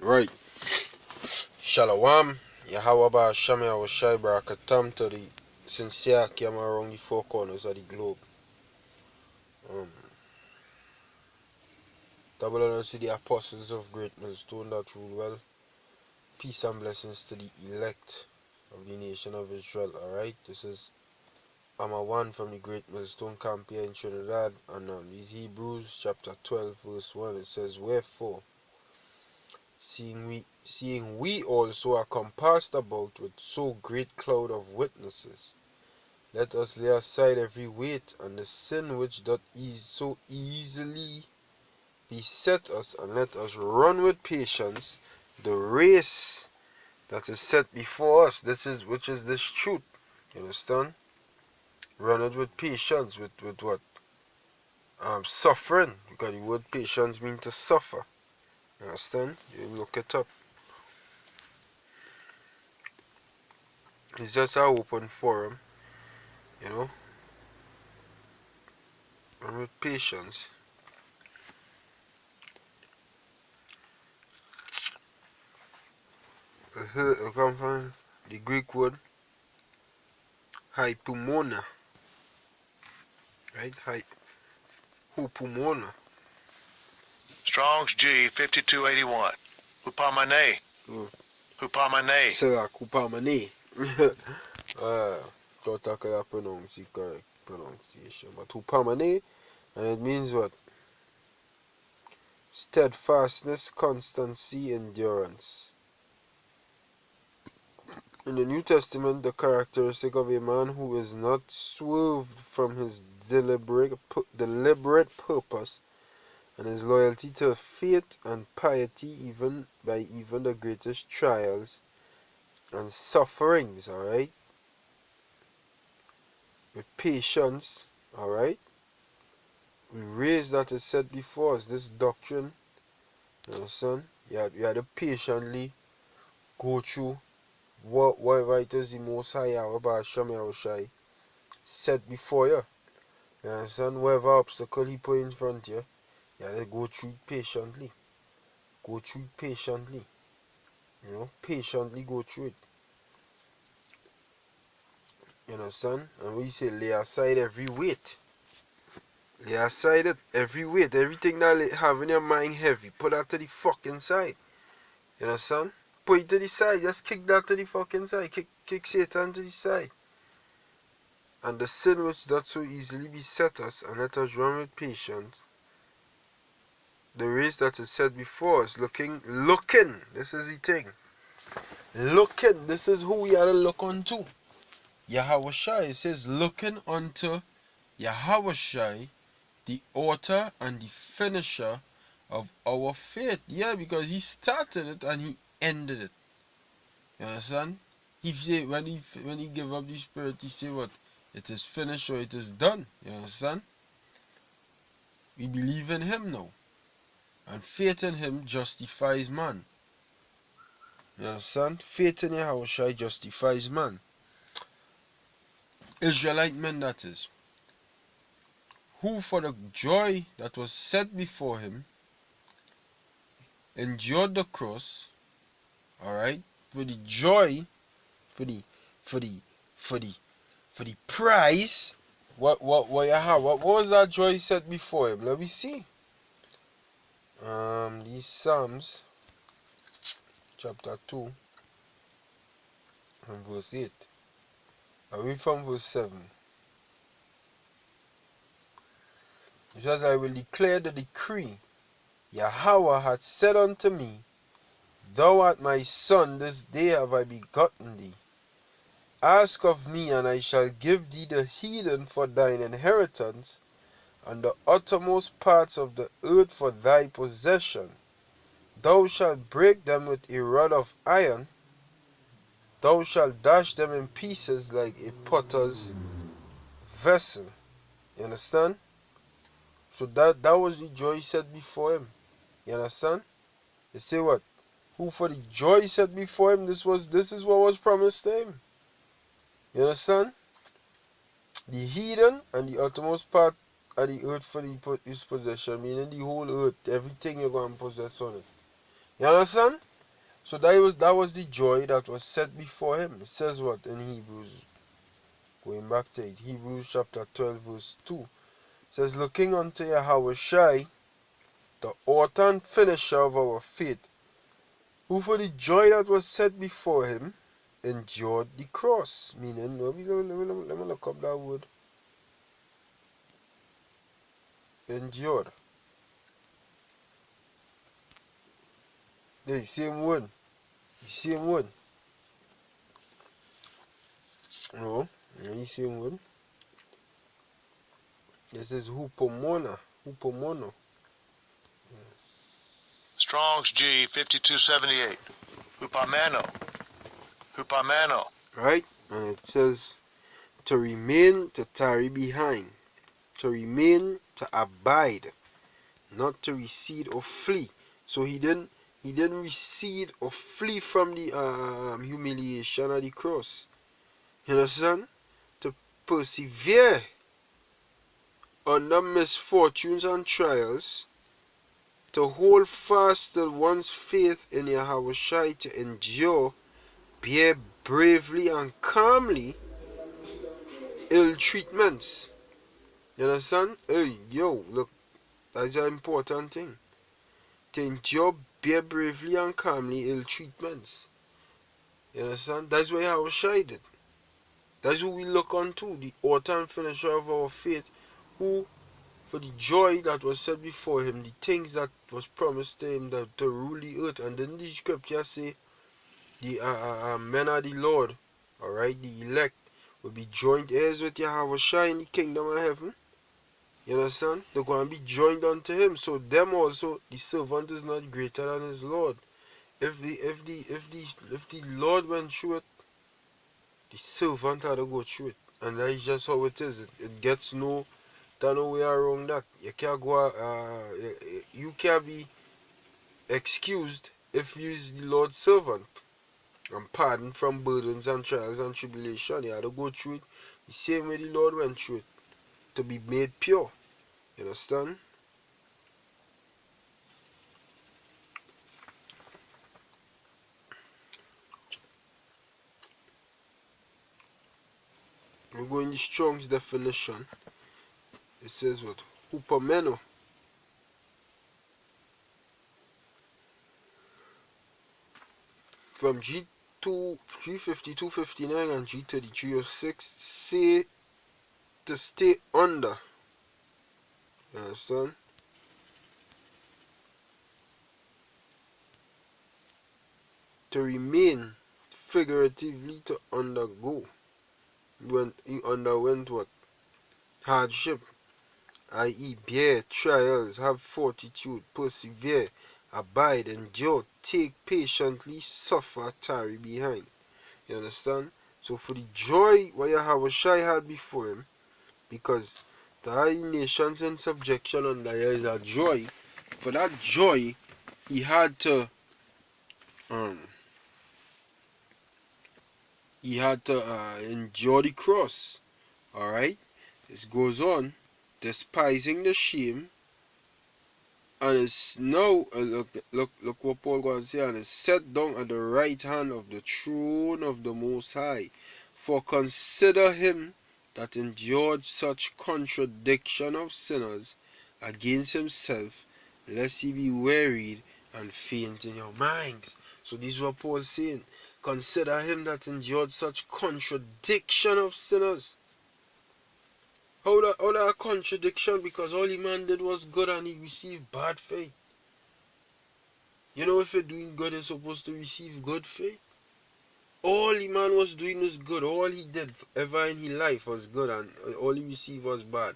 Right. Shalom. Yahawaba Shami Awashai Barakatam to the sincere came around the four corners of the globe. Double honor to the apostles of Great Millstone that rule well. Peace and blessings to the elect of the nation of Israel. Alright, this is Amma 1 from the Great Millstone camp here in Trinidad. And these Hebrews chapter 12 verse 1, it says, Wherefore, seeing we also are compassed about with so great cloud of witnesses, let us lay aside every weight and the sin which doth so easily beset us, and let us run with patience the race that is set before us. Which is this truth. You understand? Run it with patience, with what? Suffering. Because the word patience means to suffer. You understand? You look it up. It's just an open forum, you know. Run with patience. It comes from the Greek word hypomona. Right? Hypomona. Strong's G 5281. Hupamane. Hupamane. Sera Hupamane. Thought I could have pronounced the correct pronunciation. But Hupamane, and it means what? Steadfastness, constancy, endurance. In the New Testament, the characteristic of a man who is not swerved from his deliberate purpose and his loyalty to faith and piety even by the greatest trials and sufferings, alright? With patience, alright? We raise that is set before us, this doctrine, you understand? You have to patiently go through whatever it is the Most High Yahweh Shami Yahushai set before you. You understand? Whatever obstacle he put in front of you, you have to go through patiently. Go through patiently. You know, patiently go through it. You understand? And we say lay aside every weight. Lay aside every weight. Everything that have in your mind heavy, put that to the fucking side. You understand? Put it to the side. Just kick that to the fucking side. Kick Satan to the side. And the sin which doth so easily beset us, and let us run with patience the race that is set before us, looking, this is the thing. Looking, this is who we are to look unto. Yahushai, it says, looking unto Yahushai, the author and the finisher of our faith. Yeah, because he started it and he ended it. You understand? He say when he gave up the spirit, he say what? It is finished or it is done. You understand? We believe in him now. And faith in him justifies man. You understand? Faith in Yahushua justifies man. Israelite men, that is. Who for the joy that was set before him endured the cross. Alright? For the joy, for the prize. What was that joy set before him? Let me see. These Psalms chapter 2 and verse 8. I read from verse 7. It says, I will declare the decree. Yahweh hath said unto me, Thou art my son, this day have I begotten thee. Ask of me, and I shall give thee the heathen for thine inheritance, and the uttermost parts of the earth for thy possession. Thou shalt break them with a rod of iron, thou shalt dash them in pieces like a potter's vessel. You understand? So that was the joy set before him. You understand? They say what? Who for the joy set before him, this is what was promised to him. You understand? The heathen and the uttermost part of the earth for his possession, meaning the whole earth, everything you're going to possess on it. You understand? So that was the joy that was set before him. It says what in Hebrews, going back to it, Hebrews chapter 12 verse 2. It says, looking unto Yahweh Shai, the author and finisher of our faith, who for the joy that was set before him endured the cross. Meaning, let me look up that word. Endured. The same word. The same word. No, the same word. It says hupomona. Hupomono. Strong's G 5278. Hupamano. Hupamano. Right? And it says to remain, to tarry behind. To remain, to abide. Not to recede or flee. So he didn't recede or flee from the humiliation of the cross. You understand? To persevere under misfortunes and trials, to hold fast to one's faith in Yahweh Shai, to endure, bear bravely and calmly ill treatments. You understand? Hey, yo, look, that's an important thing. To endure, bear bravely and calmly ill treatments. You understand? That's what Yahweh Shai did. That's who we look unto, the author and finisher of our faith, who for the joy that was set before him, the things that was promised to him, that to rule the earth. And then the scripture say, the men of the Lord, alright, the elect, will be joint heirs with Yahweh Shai in the kingdom of heaven. You understand? They're going to be joined unto him. So them also, the servant is not greater than his Lord. If the Lord went through it, the servant had to go through it. And that is just how it is. It gets no way around that. You can't go. You can't be excused if you is the Lord's servant and pardoned from burdens and trials and tribulation. You had to go through it the same way the Lord went through it to be made pure. You understand? We go in the Strong's definition. It says what? Hupomeno. From G2 350 259 and G3306 say to stay under. You understand? To remain, figuratively to undergo. When he underwent what? Hardship, i.e., bear trials, have fortitude, persevere, abide, endure, take patiently, suffer, tarry behind. You understand? So for the joy what Yahweh Shai had before him, because the high nations in subjection under here is a joy. For that joy, he had to endure the cross. Alright? This goes on, despising the shame, and is now, look what Paul goes to say, and is set down at the right hand of the throne of the Most High. For consider him that endured such contradiction of sinners against himself, lest he be wearied and faint in your minds. So this is what Paul is saying. Consider him that endured such contradiction of sinners. How that a contradiction? Because all the man did was good and he received bad faith. You know, if you're doing good, you're supposed to receive good faith. All the man was doing was good. All he did ever in his life was good, and all he received was bad.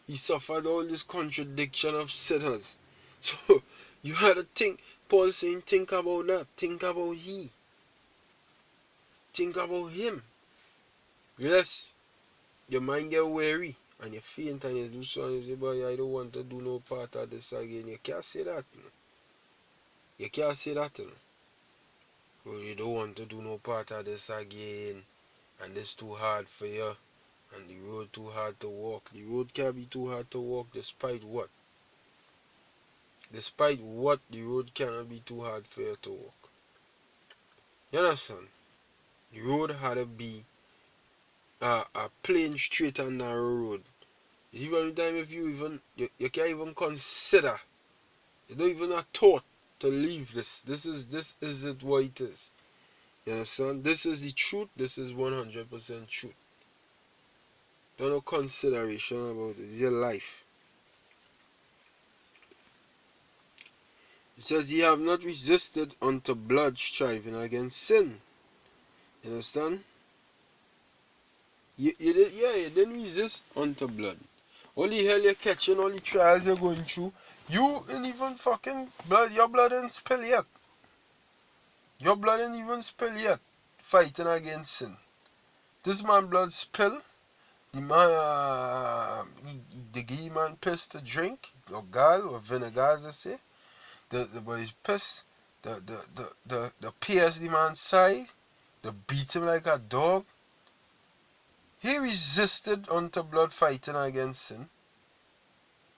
He suffered all this contradiction of sinners. So you had to think. Paul saying, think about that. Think about he. Think about him. Yes, your mind get weary and you faint and you do something. You say, boy, I don't want to do no part of this again. You can't say that. You can't say that. Well, you don't want to do no part of this again, and it's too hard for you, and the road too hard to walk. The road can't be too hard to walk despite what? Despite what, the road cannot be too hard for you to walk. You understand? The road had to be a plain, straight and narrow road. Even time if you can't even consider, you don't even have thought to leave this. This is it what it is. You understand? This is the truth. This is 100% truth. There's no consideration about it. It's your life. It says, ye have not resisted unto blood, striving against sin. You understand? You didn't resist unto blood. All the hell you're catching, all the trials you're going through, you ain't even fucking blood, your blood ain't spill yet. Your blood ain't even spill yet, fighting against sin. This man blood spill, the man, the gay man piss to drink, or gall, or vinegar as I say. The boys piss, the pierce the man's side, the beat him like a dog. He resisted unto blood fighting against sin.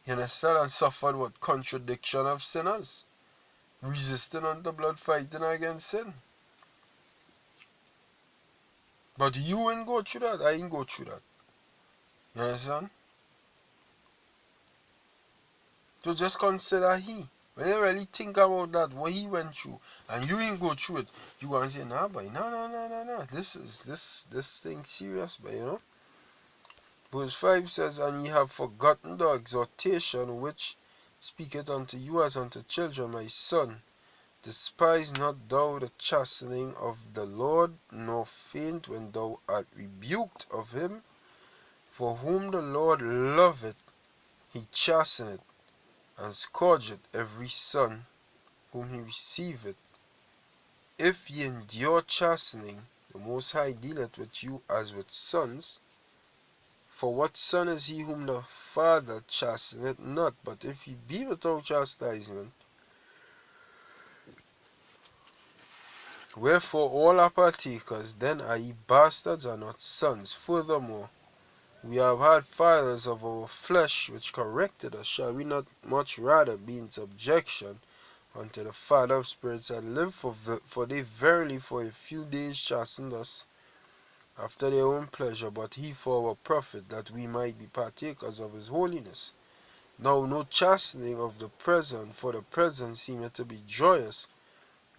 You understand? And suffered what? Contradiction of sinners. Resisting unto blood fighting against sin. But you ain't go through that. I ain't go through that. You understand? So just consider he. When you really think about that, what he went through, and you ain't go through it, you gonna say, nah, boy, no. This thing serious, but you know. Verse 5 says, and ye have forgotten the exhortation which speaketh unto you as unto children, my son. Despise not thou the chastening of the Lord, nor faint when thou art rebuked of him. For whom the Lord loveth, he chasteneth, and scourgeth every son whom he receiveth. If ye endure chastening, the Most High dealeth with you as with sons. For what son is he whom the Father chasteneth not? But if he be without chastisement, wherefore all are partakers, then are ye bastards and not sons. Furthermore, we have had fathers of our flesh which corrected us. Shall we not much rather be in subjection unto the Father of spirits and live? For they verily for a few days chastened us after their own pleasure, but he for our profit, that we might be partakers of his holiness. Now no chastening of the present, for the present seemeth to be joyous,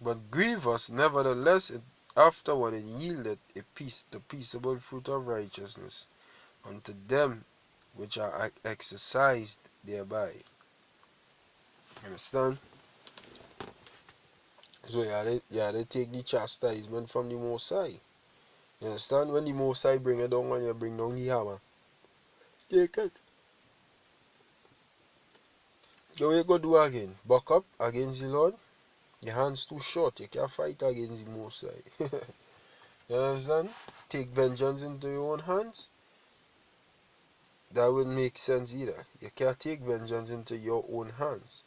but grievous. Nevertheless it afterward it yieldeth the peaceable fruit of righteousness unto them which are exercised thereby. Understand? So you had to take the chastisement from the Most High. You understand? When the Most High bring it down and you bring down the hammer, take it. So what you go do again? Buck up against the Lord? Your hands too short. You can't fight against the Most High. You understand? Take vengeance into your own hands? That wouldn't make sense either. You can't take vengeance into your own hands.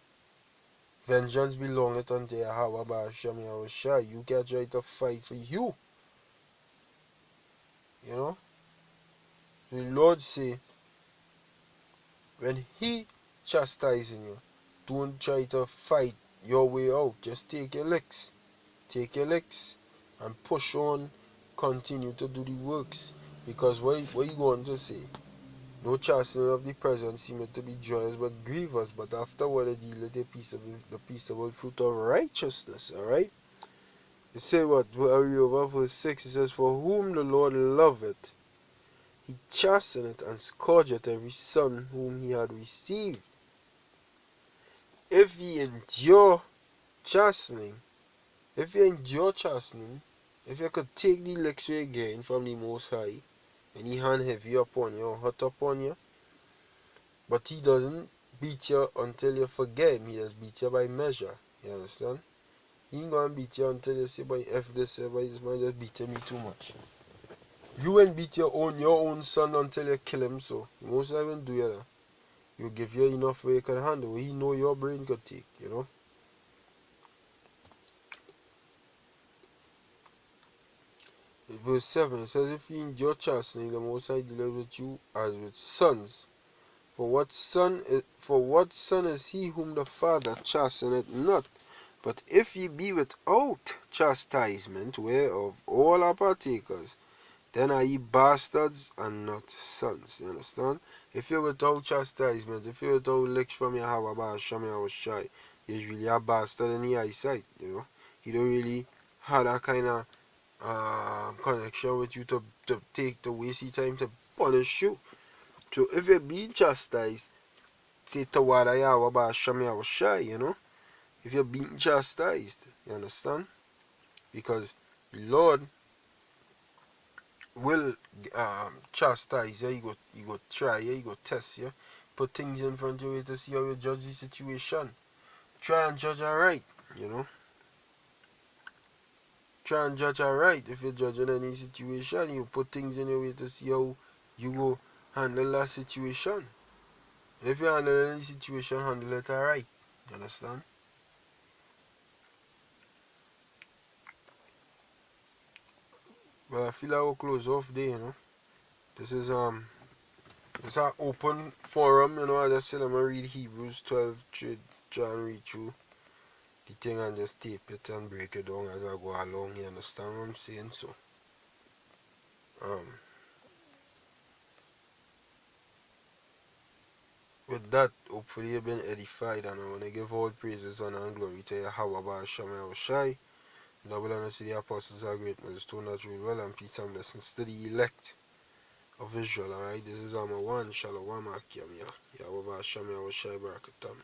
Vengeance belongeth unto Yahweh Ba'ashem Yahushua. You can't try to fight for you. You know? The Lord say, when he chastising you, don't try to fight your way out. Just take your licks. Take your licks and push on. Continue to do the works. Because what you going to say? No chastening of the present seemeth to be joyous but grievous, but afterward it yieldeth the peaceable fruit of righteousness. Alright? It says what? Are we over verse 6? It says, for whom the Lord loveth, he chasteneth and scourgeth every son whom he had received. If ye endure chastening, if you could take the licks you gain from the Most High, and he hand heavy upon you or hot upon you, but he doesn't beat you until you forget him. He just beat you by measure. You understand? He ain't gonna beat you until you say, boy, F this, boy, this man just beating me too much. You ain't beat your own son until you kill him, so most of them do you that. You give you enough where you can handle. He know your brain could take, you know. Verse 7 it says, if ye endure chastening, the Most High dealeth with you as with sons. For what son is he whom the Father chasteneth not? But if ye be without chastisement, whereof all are partakers, then are ye bastards and not sons. You understand? If you're without chastisement, if you're without licks from your Yahweh Hashem Yahushai, you're really a bastard in the eyesight, you know. He don't really have that kind of connection with you to take the wasty time to punish you. So if you're being chastised, say toward Yahweh Hashem Yahushai, you know. If you're being chastised, you understand? Because the Lord will chastise you, you go try you, you go test you, put things in front of you to see how you judge the situation. Try and judge alright, you know. Try and judge alright. If you're judging any situation, you put things in your way to see how you go handle that situation. And if you handle any situation, handle it alright. You understand? But I feel like we'll close off there, you know. This is it's an open forum, you know. I just said I'm gonna read Hebrews 12, try and read through the thing and just tape it and break it down as I go along. You understand what I'm saying? So, with that, hopefully you've been edified, and I want to give all praises, honor, and glory to Yahweh Hashem Yahushai. Double honor to the apostles are great, but still not real well, and peace and blessings to the elect of Israel. Alright, this is Alma 1, Shalom Akim, Yahweh Hashem Yahushai Barakatam.